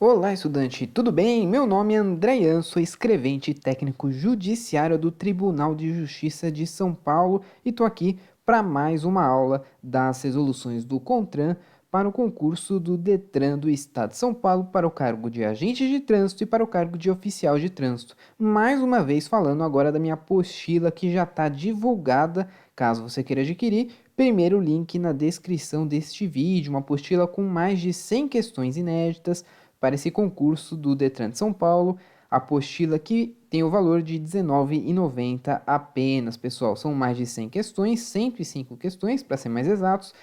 Olá, estudante, tudo bem? Meu nome é Andréan, sou escrevente técnico judiciário do Tribunal de Justiça de São Paulo e estou aqui para mais uma aula das resoluções do CONTRAN para o concurso do DETRAN do Estado de São Paulo para o cargo de agente de trânsito e para o cargo de oficial de trânsito. Mais uma vez falando agora da minha apostila que já está divulgada, caso você queira adquirir. Primeiro link na descrição deste vídeo, uma apostila com mais de 100 questões inéditas para esse concurso do Detran de São Paulo, a apostila que tem o valor de R$19,90 apenas, pessoal. São mais de 100 questões, 105 questões, para ser mais exatos,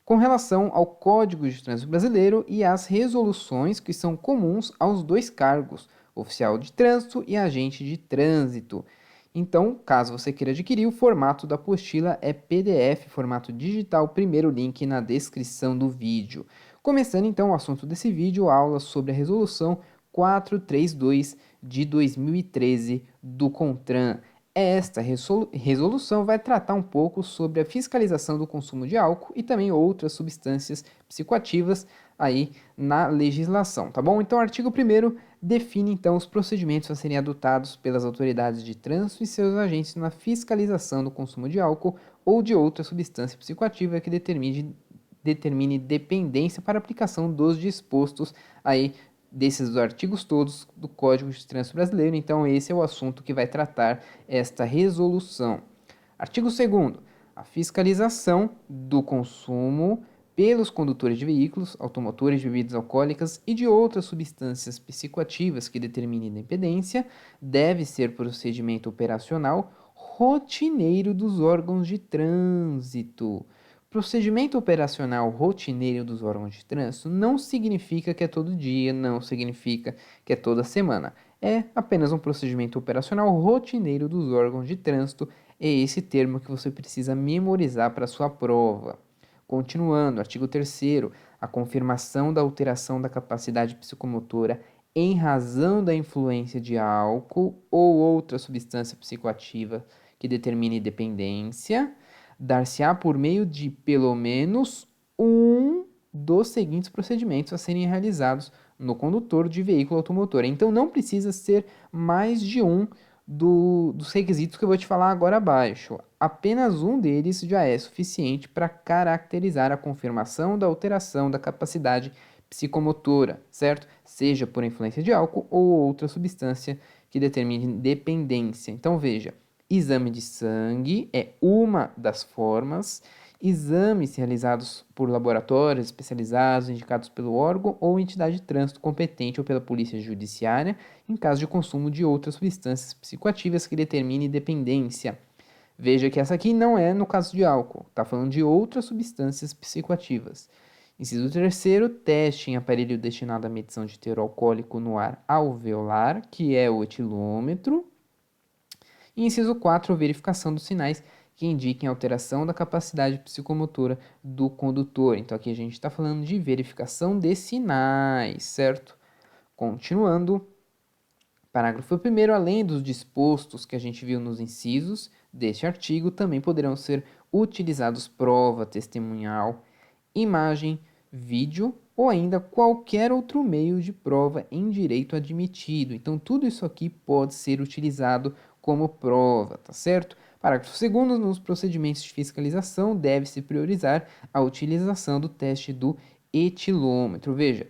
com relação ao Código de Trânsito Brasileiro e às resoluções que são comuns aos dois cargos, oficial de trânsito e agente de trânsito. Então, caso você queira adquirir, o formato da apostila é PDF, formato digital, primeiro link na descrição do vídeo. Começando então o assunto desse vídeo, aula sobre a resolução 432 de 2013 do CONTRAN. Esta resolução vai tratar um pouco sobre a fiscalização do consumo de álcool e também outras substâncias psicoativas aí na legislação, tá bom? Então, o artigo 1º define então os procedimentos a serem adotados pelas autoridades de trânsito e seus agentes na fiscalização do consumo de álcool ou de outra substância psicoativa que determine dependência para aplicação dos dispostos aí desses artigos todos do Código de Trânsito Brasileiro. Então, esse é o assunto que vai tratar esta resolução. Artigo 2º. A fiscalização do consumo pelos condutores de veículos, automotores de bebidas alcoólicas e de outras substâncias psicoativas que determinem dependência deve ser procedimento operacional rotineiro dos órgãos de trânsito. Procedimento operacional rotineiro dos órgãos de trânsito não significa que é todo dia, não significa que é toda semana. É apenas um procedimento operacional rotineiro dos órgãos de trânsito. É esse termo que você precisa memorizar para a sua prova. Continuando, artigo 3º, a confirmação da alteração da capacidade psicomotora em razão da influência de álcool ou outra substância psicoativa que determine dependência dar-se-á por meio de pelo menos um dos seguintes procedimentos a serem realizados no condutor de veículo automotor. Então, não precisa ser mais de um dos requisitos que eu vou te falar agora abaixo. Apenas um deles já é suficiente para caracterizar a confirmação da alteração da capacidade psicomotora, certo? Seja por influência de álcool ou outra substância que determine dependência. Então, veja. Exame de sangue é uma das formas. Exames realizados por laboratórios especializados indicados pelo órgão ou entidade de trânsito competente ou pela polícia judiciária em caso de consumo de outras substâncias psicoativas que determine dependência. Veja que essa aqui não é no caso de álcool, está falando de outras substâncias psicoativas. Inciso 3º, teste em aparelho destinado à medição de teor alcoólico no ar alveolar, que é o etilômetro. E inciso 4, verificação dos sinais que indiquem alteração da capacidade psicomotora do condutor. Então, aqui a gente está falando de verificação de sinais, certo? Continuando, parágrafo 1º, além dos dispostos que a gente viu nos incisos deste artigo, também poderão ser utilizados prova testemunhal, imagem, vídeo ou ainda qualquer outro meio de prova em direito admitido. Então, tudo isso aqui pode ser utilizado como prova, tá certo? Parágrafo 2º, nos procedimentos de fiscalização deve-se priorizar a utilização do teste do etilômetro. Veja,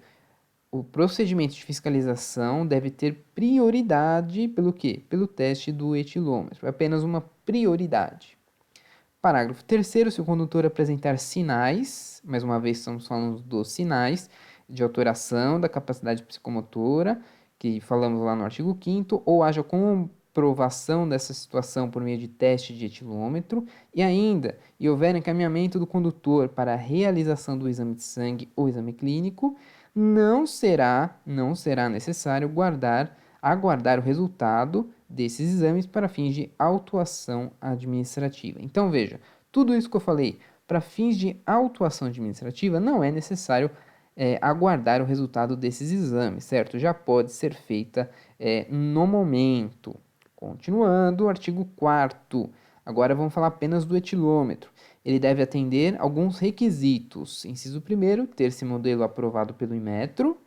o procedimento de fiscalização deve ter prioridade pelo quê? Pelo teste do etilômetro, é apenas uma prioridade. Parágrafo 3º, se o condutor apresentar sinais, mais uma vez estamos falando dos sinais, de alteração da capacidade psicomotora, que falamos lá no artigo 5º, ou haja comprovação dessa situação por meio de teste de etilômetro, e houver encaminhamento do condutor para a realização do exame de sangue ou exame clínico, não será necessário aguardar o resultado desses exames para fins de autuação administrativa. Então, veja, tudo isso que eu falei para fins de autuação administrativa não é necessário aguardar o resultado desses exames, certo? Já pode ser feita no momento. Continuando, artigo 4º. Agora vamos falar apenas do etilômetro. Ele deve atender alguns requisitos. Inciso 1º, ter esse modelo aprovado pelo Inmetro.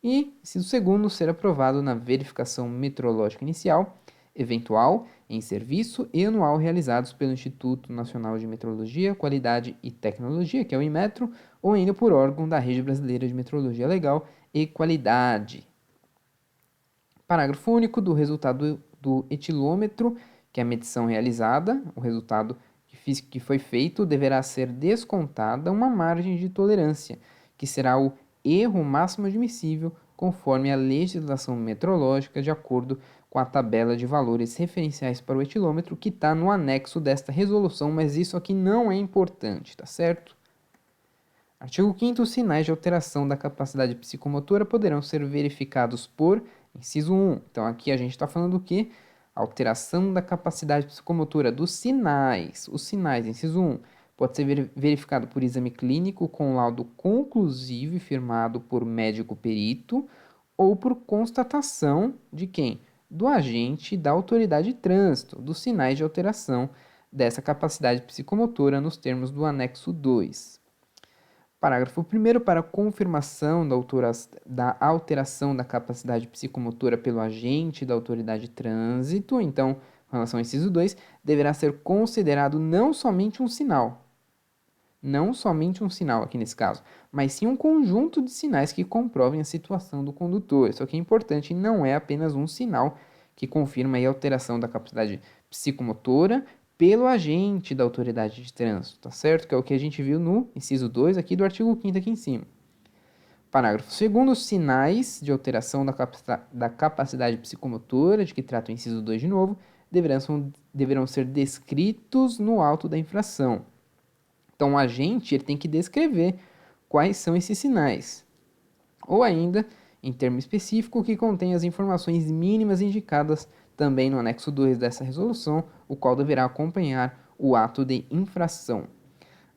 E, inciso segundo, ser aprovado na verificação metrológica inicial, eventual, em serviço e anual realizados pelo Instituto Nacional de Metrologia, Qualidade e Tecnologia, que é o Inmetro, ou ainda por órgão da Rede Brasileira de Metrologia Legal e Qualidade. Parágrafo único do resultado do etilômetro, que é a medição realizada, o resultado que foi feito, deverá ser descontada uma margem de tolerância, que será o erro máximo admissível conforme a legislação metrológica, de acordo com a tabela de valores referenciais para o etilômetro que está no anexo desta resolução, mas isso aqui não é importante, tá certo? Artigo 5º, os sinais de alteração da capacidade psicomotora poderão ser verificados por inciso 1. Então, aqui a gente está falando do que? Alteração da capacidade psicomotora dos sinais. Os sinais, inciso 1, pode ser verificado por exame clínico com laudo conclusivo e firmado por médico perito ou por constatação de quem? Do agente da autoridade de trânsito, dos sinais de alteração dessa capacidade psicomotora nos termos do anexo 2. Parágrafo 1º, para confirmação da alteração da capacidade psicomotora pelo agente da autoridade de trânsito, então, com relação ao inciso 2, deverá ser considerado não somente um sinal aqui nesse caso, mas sim um conjunto de sinais que comprovem a situação do condutor. Isso aqui é importante, não é apenas um sinal que confirma a alteração da capacidade psicomotora pelo agente da autoridade de trânsito, tá certo? Que é o que a gente viu no inciso 2 aqui do artigo 5º aqui em cima. Parágrafo 2º, os sinais de alteração da capacidade psicomotora, de que trata o inciso 2 de novo, deverão ser descritos no auto da infração. Então, o agente ele tem que descrever quais são esses sinais. Ou ainda, em termo específico, que contém as informações mínimas indicadas também no anexo 2 dessa resolução, o qual deverá acompanhar o ato de infração.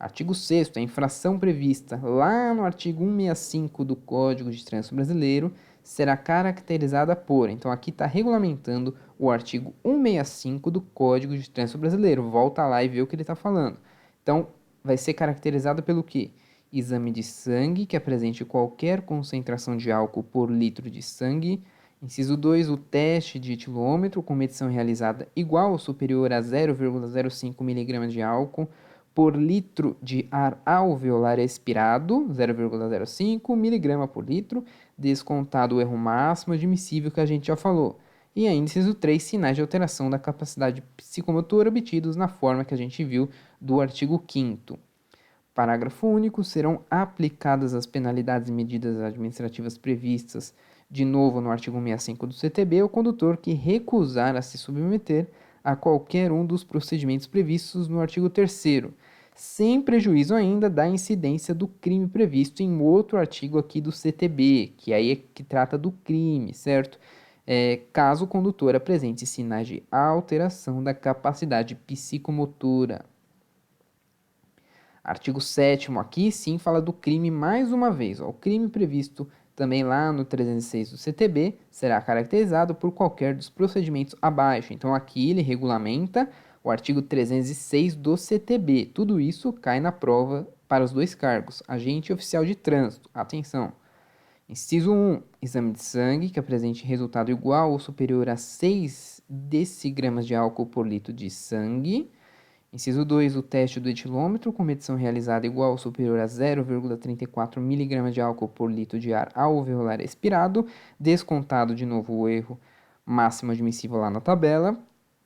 Artigo 6º, a infração prevista lá no artigo 165 do Código de Trânsito Brasileiro será caracterizada por, então aqui está regulamentando o artigo 165 do Código de Trânsito Brasileiro, volta lá e vê o que ele está falando. Então, vai ser caracterizada pelo quê? Exame de sangue que apresente qualquer concentração de álcool por litro de sangue. Inciso 2, o teste de etilômetro com medição realizada igual ou superior a 0,05 mg de álcool por litro de ar alveolar expirado, 0,05 mg por litro, descontado o erro máximo admissível que a gente já falou. E ainda, inciso 3, sinais de alteração da capacidade psicomotora obtidos na forma que a gente viu do artigo 5º. Parágrafo único, serão aplicadas as penalidades e medidas administrativas previstas, de novo no artigo 165 do CTB, ao condutor que recusar a se submeter a qualquer um dos procedimentos previstos no artigo 3º, sem prejuízo ainda da incidência do crime previsto em outro artigo aqui do CTB, que aí é que trata do crime, certo? Caso o condutor apresente sinais de alteração da capacidade psicomotora. Artigo 7º aqui sim fala do crime mais uma vez. O crime previsto também lá no 306 do CTB será caracterizado por qualquer dos procedimentos abaixo. Então aqui ele regulamenta o artigo 306 do CTB. Tudo isso cai na prova para os dois cargos, agente e oficial de trânsito. Atenção! Inciso 1, exame de sangue que apresente resultado igual ou superior a 6 decigramas de álcool por litro de sangue. Inciso 2, o teste do etilômetro com medição realizada igual ou superior a 0,34 mg de álcool por litro de ar alveolar expirado, descontado de novo o erro máximo admissível lá na tabela.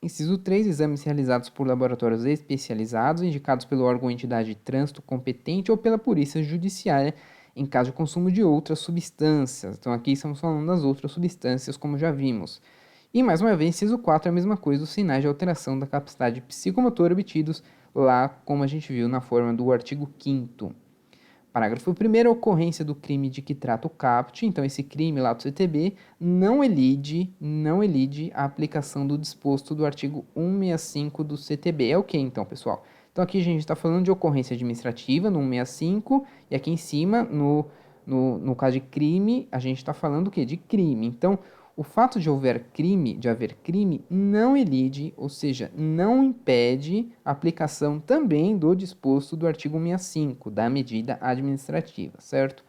Inciso 3, exames realizados por laboratórios especializados, indicados pelo órgão ou entidade de trânsito competente ou pela polícia judiciária, em caso de consumo de outras substâncias. Então aqui estamos falando das outras substâncias, como já vimos. E mais uma vez, inciso 4 é a mesma coisa, os sinais de alteração da capacidade psicomotora obtidos lá, como a gente viu na forma do artigo 5º. Parágrafo 1º, a ocorrência do crime de que trata o CAPT, então esse crime lá do CTB, não elide a aplicação do disposto do artigo 165 do CTB. É o que então, pessoal? Então aqui a gente está falando de ocorrência administrativa no 165, e aqui em cima, no caso de crime, a gente está falando o quê? De crime. Então, o fato de haver crime não elide, ou seja, não impede a aplicação também do disposto do artigo 165, da medida administrativa, certo?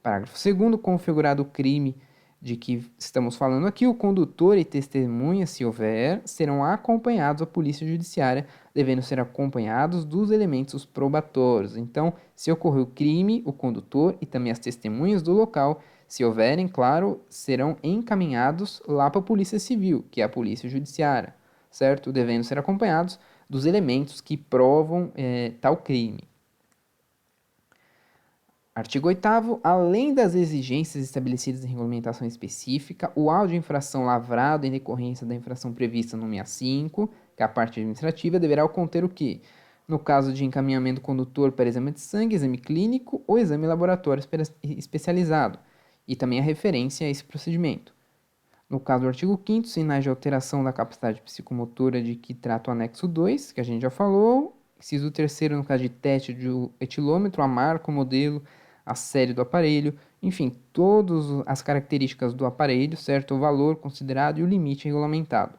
Parágrafo 2º, configurado o crime de que estamos falando aqui, o condutor e testemunha, se houver, serão acompanhados à polícia judiciária, devendo ser acompanhados dos elementos probatórios. Então, se ocorreu o crime, o condutor e também as testemunhas do local, se houverem, claro, serão encaminhados lá para a polícia civil, que é a polícia judiciária, certo? Devendo ser acompanhados dos elementos que provam tal crime. Artigo 8º, além das exigências estabelecidas em regulamentação específica, o auto de infração lavrado em decorrência da infração prevista no 65, que é a parte administrativa, deverá conter o quê? No caso de encaminhamento do condutor para exame de sangue, exame clínico ou exame laboratório especializado, e também a referência a esse procedimento. No caso do artigo 5º, sinais de alteração da capacidade psicomotora de que trata o anexo 2, que a gente já falou. Inciso 3º, no caso de teste de etilômetro, a marca, o modelo, a série do aparelho, enfim, todas as características do aparelho, certo? O valor considerado e o limite regulamentado.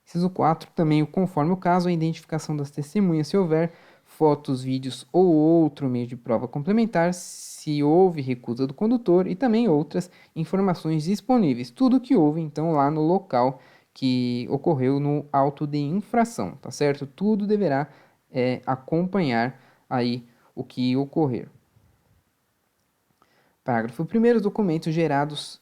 Inciso 4, também, conforme o caso, a identificação das testemunhas, se houver fotos, vídeos ou outro meio de prova complementar, se houve recusa do condutor e também outras informações disponíveis. Tudo que houve, então, lá no local que ocorreu no auto de infração, tá certo? Tudo deverá acompanhar aí o que ocorrer. Parágrafo 1º,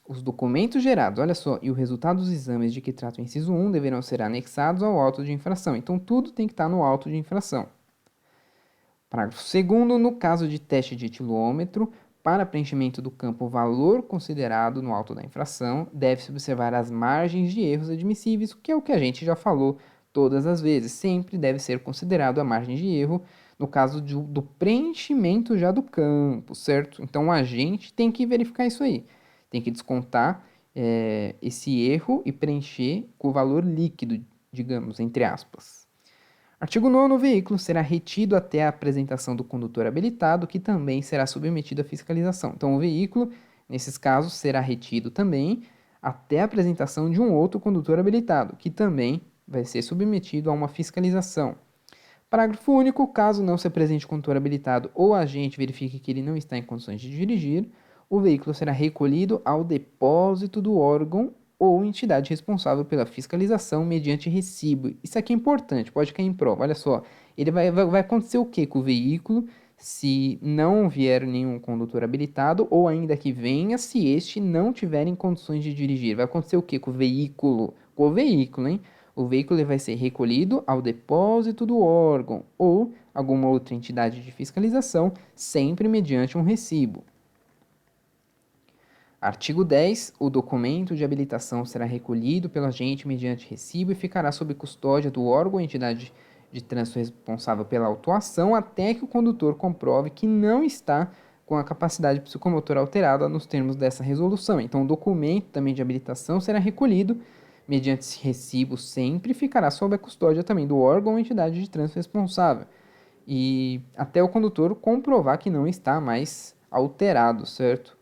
os documentos gerados, olha só, e o resultado dos exames de que trata o inciso 1 deverão ser anexados ao auto de infração. Então, tudo tem que estar no auto de infração. Parágrafo 2º, no caso de teste de etilômetro, para preenchimento do campo valor considerado no auto da infração, deve-se observar as margens de erros admissíveis, que é o que a gente já falou todas as vezes. Sempre deve ser considerado a margem de erro no caso do preenchimento já do campo, certo? Então, a gente tem que verificar isso aí. Tem que descontar esse erro e preencher com o valor líquido, digamos, entre aspas. Artigo 9º, o veículo será retido até a apresentação do condutor habilitado, que também será submetido à fiscalização. Então, o veículo, nesses casos, será retido também até a apresentação de um outro condutor habilitado, que também vai ser submetido a uma fiscalização. Parágrafo único, caso não se apresente o condutor habilitado ou a agente verifique que ele não está em condições de dirigir, o veículo será recolhido ao depósito do órgão ou entidade responsável pela fiscalização mediante recibo. Isso aqui é importante, pode cair em prova. Olha só, ele vai acontecer o que com o veículo se não vier nenhum condutor habilitado ou ainda que venha se este não tiver em condições de dirigir? Vai acontecer o que com o veículo? Com o veículo, hein? O veículo vai ser recolhido ao depósito do órgão ou alguma outra entidade de fiscalização, sempre mediante um recibo. Artigo 10. O documento de habilitação será recolhido pelo agente mediante recibo e ficará sob custódia do órgão ou entidade de trânsito responsável pela autuação até que o condutor comprove que não está com a capacidade psicomotora alterada nos termos dessa resolução. Então, o documento também de habilitação será recolhido mediante esse recibo, sempre ficará sob a custódia também do órgão ou entidade de trânsito responsável. E até o condutor comprovar que não está mais alterado, certo?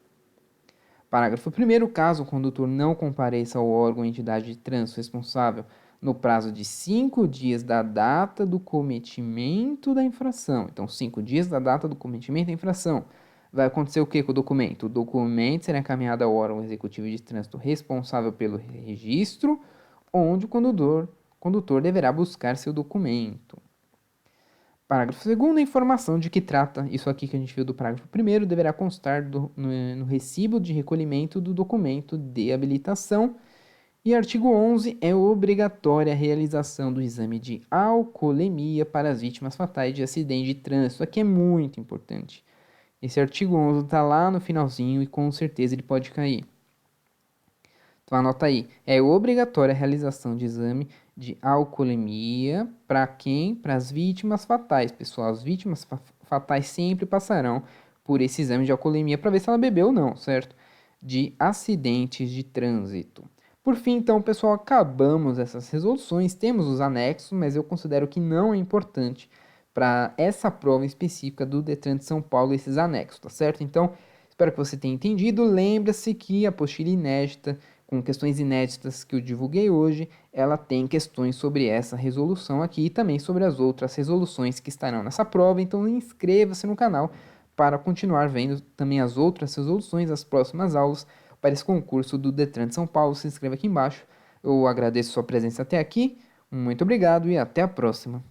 Parágrafo 1º, caso o condutor não compareça ao órgão ou entidade de trânsito responsável no prazo de 5 dias da data do cometimento da infração. Então, 5 dias da data do cometimento da infração. Vai acontecer o que com o documento? O documento será encaminhado ao órgão executivo de trânsito responsável pelo registro, onde o condutor deverá buscar seu documento. Parágrafo 2º, a informação de que trata, isso aqui que a gente viu do parágrafo 1º, deverá constar no recibo de recolhimento do documento de habilitação. E artigo 11, é obrigatória a realização do exame de alcoolemia para as vítimas fatais de acidente de trânsito. Isso aqui é muito importante. Esse artigo 11 está lá no finalzinho e com certeza ele pode cair. Então anota aí, é obrigatória a realização de exame de alcoolemia para quem? Para as vítimas fatais, pessoal. As vítimas fatais sempre passarão por esse exame de alcoolemia para ver se ela bebeu ou não, certo? De acidentes de trânsito. Por fim, então, pessoal, acabamos essas resoluções, temos os anexos, mas eu considero que não é importante para essa prova específica do Detran de São Paulo esses anexos, tá certo? Então, espero que você tenha entendido. Lembra-se que a apostila inédita, com questões inéditas que eu divulguei hoje, ela tem questões sobre essa resolução aqui e também sobre as outras resoluções que estarão nessa prova. Então, inscreva-se no canal para continuar vendo também as outras resoluções, as próximas aulas para esse concurso do Detran de São Paulo, se inscreva aqui embaixo. Eu agradeço sua presença até aqui, muito obrigado e até a próxima.